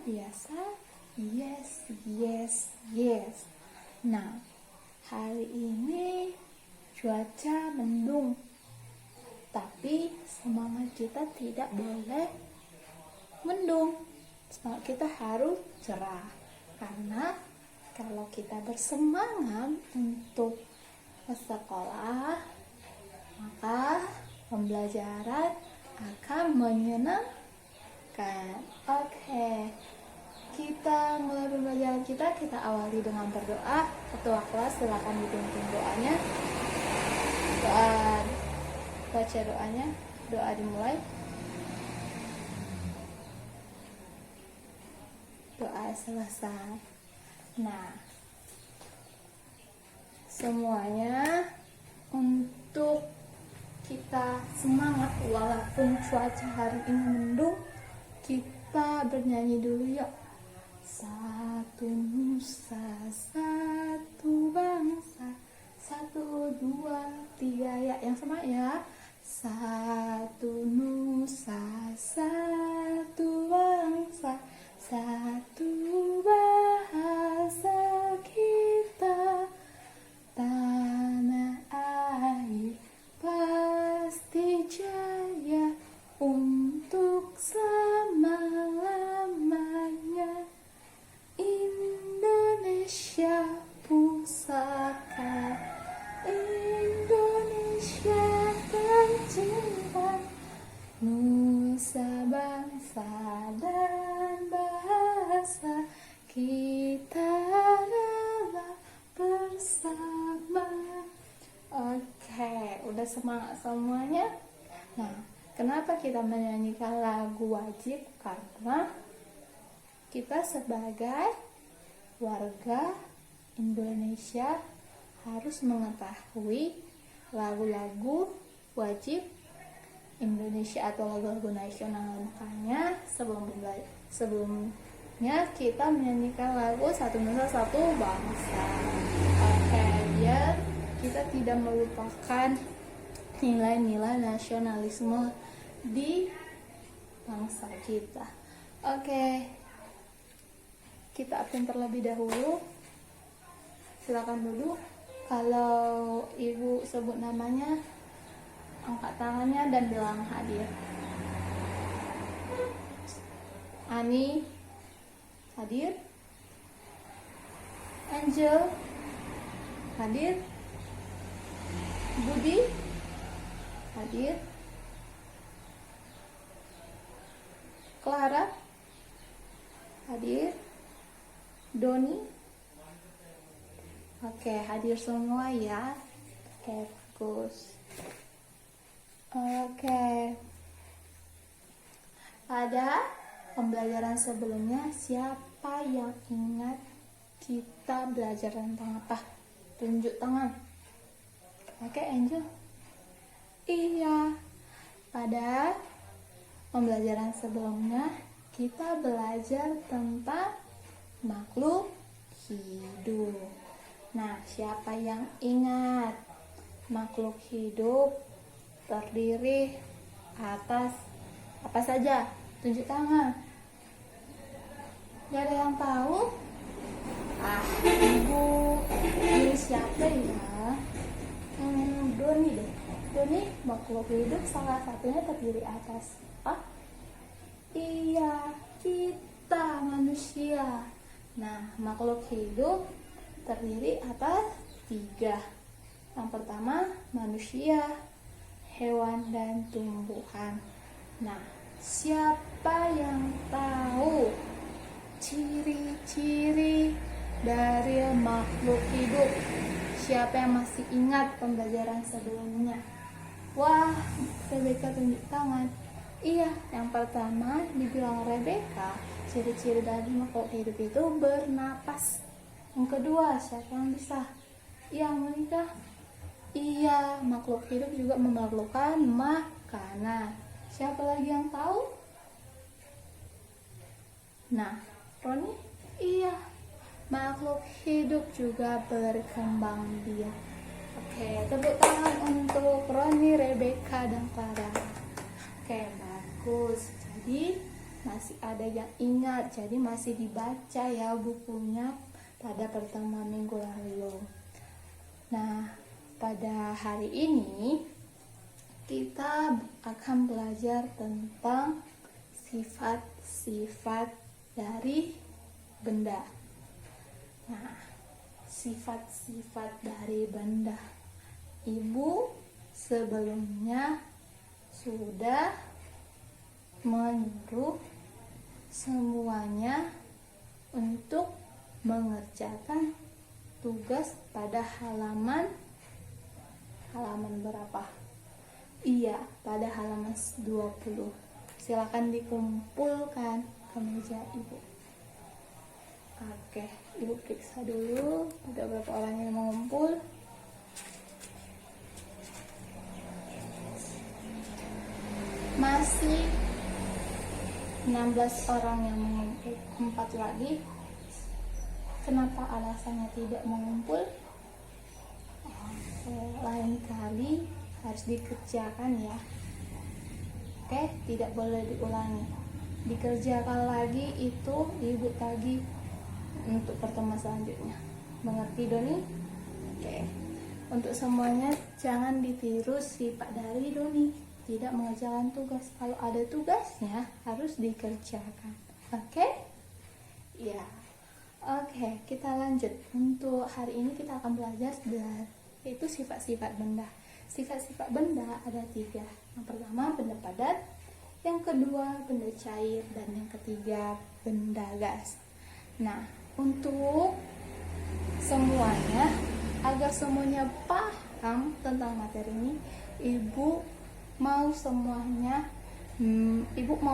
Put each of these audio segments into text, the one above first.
biasa? Yes, yes, yes. Nah, hari ini cuaca mendung, tapi semangat kita tidak boleh mendung. Semangat kita harus cerah, karena kalau kita bersemangat untuk bersekolah, maka pembelajaran akan menyenangkan. Oke, kita mulai pembelajaran kita awali dengan berdoa. Ketua kelas silakan dipimpin doanya. Baca doanya. Doa dimulai. Doa selesai. Nah, semuanya untuk kita semangat walaupun cuaca hari ini mendung, kita bernyanyi dulu yuk. Satu nusa, satu bangsa, 1, 2, 3 ya, yang sama ya. Satu nusa, satu bangsa, satu bahasa kita, tanah air pasti jaya untuk selama-lamanya. Indonesia pusaka, Indonesia tercinta, nusa bangsa dan bahasa kita adalah bersama. Oke, udah semangat semuanya? Nah, kenapa kita menyanyikan lagu wajib? Karena kita sebagai warga Indonesia harus mengetahui lagu-lagu wajib Indonesia atau lagu-lagu nasional. Makanya sebelumnya kita menyanyikan lagu Satu Nusa Satu Bangsa. Oke, biar kita tidak melupakan nilai-nilai nasionalisme di bangsa kita. Oke, kita absen terlebih dahulu. Silakan duduk. Kalau ibu sebut namanya, angkat tangannya dan bilang hadir. Ani hadir. Angel hadir. Budi hadir. Clara hadir. Doni, oke, hadir semua ya. Oke, bagus. Oke, pada pembelajaran sebelumnya siapa yang ingat kita belajar tentang apa? Tunjuk tangan. Oke, Angel. Iya, pada pembelajaran sebelumnya kita belajar tentang makhluk hidup. Nah, siapa yang ingat? Makhluk hidup terdiri atas apa saja? Tunjuk tangan. Gak ada yang tahu? Ibu, ini siapa ya? Doni deh. Doni, makhluk hidup salah satunya terdiri atas apa? Iya, kita manusia. Nah, makhluk hidup terdiri atas 3. Yang pertama, manusia, hewan, dan tumbuhan. Nah, siapa yang tahu ciri-ciri dari makhluk hidup? Siapa yang masih ingat pembelajaran sebelumnya? Wah, Rebecca tunjuk tangan. Iya, yang pertama dibilang Rebecca, ciri-ciri dari makhluk hidup itu bernapas. Yang kedua, siapa yang bisa? Iya, Monica. Iya, makhluk hidup juga memerlukan makanan. Siapa lagi yang tahu? Nah, Roni? Iya, makhluk hidup juga berkembang biak. Oke, tepuk tangan untuk Roni, Rebecca, dan Clara. Oke, bagus. Jadi masih ada yang ingat, jadi masih dibaca ya bukunya pada pertemuan minggu lalu. Nah, pada hari ini kita akan belajar tentang sifat-sifat dari benda. Nah, sifat-sifat dari benda. Ibu sebelumnya sudah menyuruh semuanya untuk mengerjakan tugas pada halaman berapa? Iya, pada halaman 20. Silakan dikumpulkan ke meja ibu. Oke, ibu periksa dulu ada berapa orang yang mengumpul. Masih 16 orang yang mengumpul, 4 lagi. Kenapa alasannya tidak mengumpul? Lain kali harus dikerjakan ya. Oke, tidak boleh diulangi. Dikerjakan lagi itu ibu tagih untuk pertemuan selanjutnya. Mengerti Doni? Oke. Untuk semuanya jangan ditiru sifat dari Doni, tidak mengerjakan tugas. Kalau ada tugasnya harus dikerjakan. Oke? Ya. Oke, kita lanjut. Untuk hari ini kita akan belajar yaitu sifat-sifat benda. Sifat-sifat benda ada 3. Yang pertama benda padat, yang kedua benda cair, dan yang ketiga benda gas. Nah, untuk semuanya, agar semuanya paham tentang materi ini, ibu mau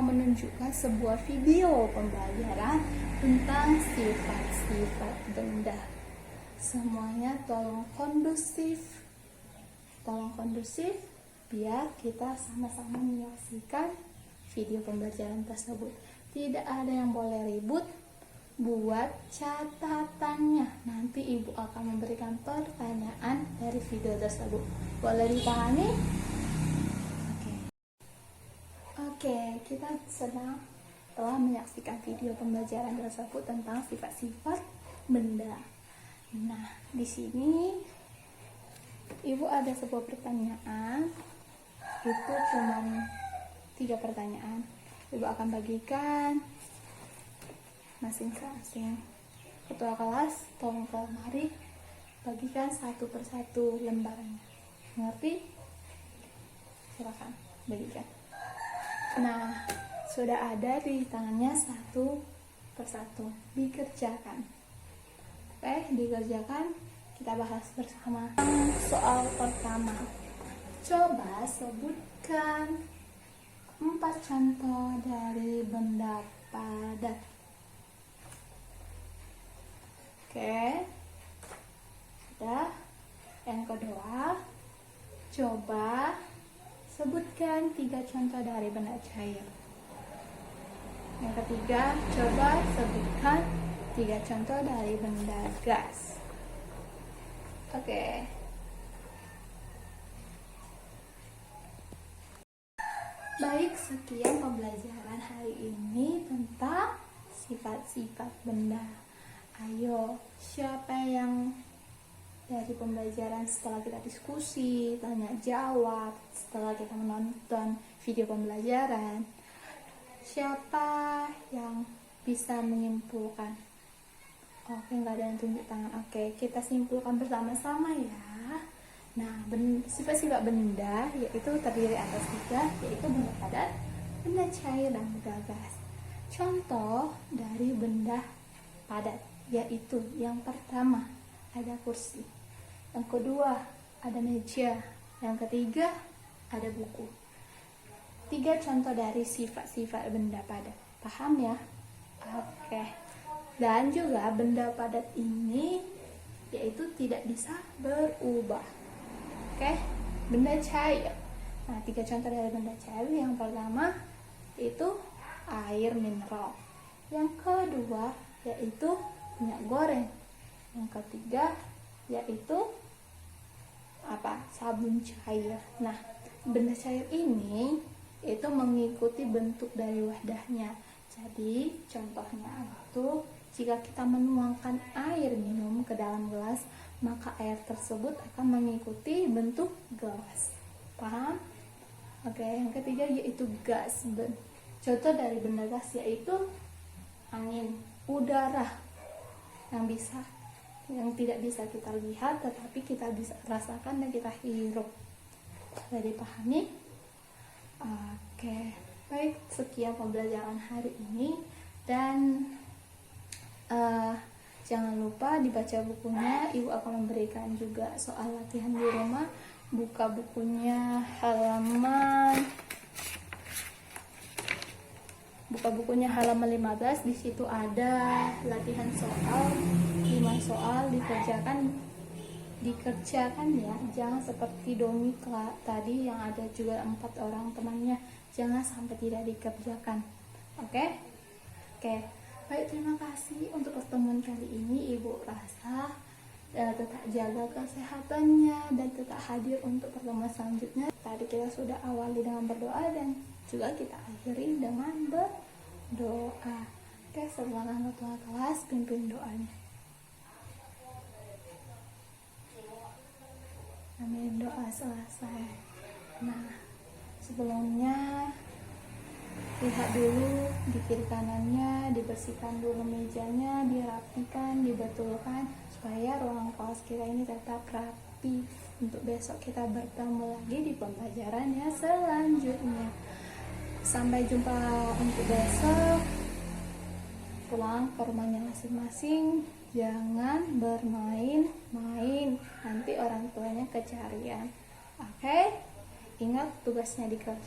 menunjukkan sebuah video pembelajaran tentang sifat-sifat benda. Semuanya tolong kondusif biar kita sama-sama menyaksikan video pembelajaran tersebut. Tidak ada yang boleh ribut. Buat catatannya, nanti ibu akan memberikan pertanyaan dari video tersebut. Boleh dipahami? Oke, kita telah menyaksikan video pembelajaran tersebut tentang sifat-sifat benda. Nah, di sini ibu ada sebuah pertanyaan. Itu cuma 3 pertanyaan. Ibu akan bagikan masing-masing. Ketua kelas, tolong mari bagikan satu persatu lembarannya. Mengerti? Silakan bagikan. Nah, sudah ada di tangannya satu persatu. Dikerjakan. Oke, dikerjakan. Kita bahas bersama. Soal pertama. Coba sebutkan 4 contoh dari benda padat. Oke. Sudah. Yang kedua, coba sebutkan 3 contoh dari benda cair. Yang ketiga, coba sebutkan 3 contoh dari benda gas. Oke. Baik, sekian pembelajaran hari ini tentang sifat-sifat benda. Ayo, siapa yang dari pembelajaran setelah kita diskusi, tanya jawab, setelah kita menonton video pembelajaran, siapa yang bisa menyimpulkan? Oke, nggak ada yang tunjuk tangan. Oke, kita simpulkan bersama-sama ya. Nah, sifat-sifat benda yaitu terdiri atas 3, yaitu benda padat, benda cair, dan benda gas. Contoh dari benda padat yaitu yang pertama ada kursi, yang kedua ada meja, yang ketiga ada buku. 3 contoh dari sifat-sifat benda padat. Paham ya? Oke. Dan juga benda padat ini yaitu tidak bisa berubah. Oke, benda cair. Nah, 3 contoh dari benda cair. Yang pertama itu air mineral. Yang kedua yaitu minyak goreng. Yang ketiga yaitu sabun cair. Nah, benda cair ini itu mengikuti bentuk dari wadahnya. Jadi contohnya itu, jika kita menuangkan air minum ke dalam gelas, maka air tersebut akan mengikuti bentuk gelas. Paham? Oke, yang ketiga yaitu gas. Contoh dari benda gas yaitu angin, udara yang tidak bisa kita lihat tetapi kita bisa rasakan dan kita hirup. Sudah dipahami? Oke, baik, sekian pembelajaran hari ini, dan jangan lupa dibaca bukunya. Ibu akan memberikan juga soal latihan di rumah. Buka bukunya halaman 15. Di situ ada latihan soal 5 soal, dikerjakan ya. Jangan seperti Domi tadi yang ada juga 4 orang temannya, jangan sampai tidak dikerjakan. Oke, baik, terima kasih untuk pertemuan kali ini. Ibu rasa tetap jaga kesehatannya dan tetap hadir untuk pertemuan selanjutnya. Tadi kita sudah awali dengan berdoa dan juga kita akhiri dengan berdoa. Oke, setelah ketua kelas pimpin doanya. Amin. Doa selesai. Nah, sebelumnya lihat dulu di kiri kanannya, dibersihkan dulu mejanya, dirapikan, dibetulkan supaya ruang kelas kita ini tetap rapi. Untuk besok kita bertemu lagi di pembelajarannya selanjutnya. Sampai jumpa untuk besok. Pulang ke rumahnya masing-masing, jangan bermain-main, nanti orang tuanya kecarian. Oke? Ingat tugasnya dikerjakan.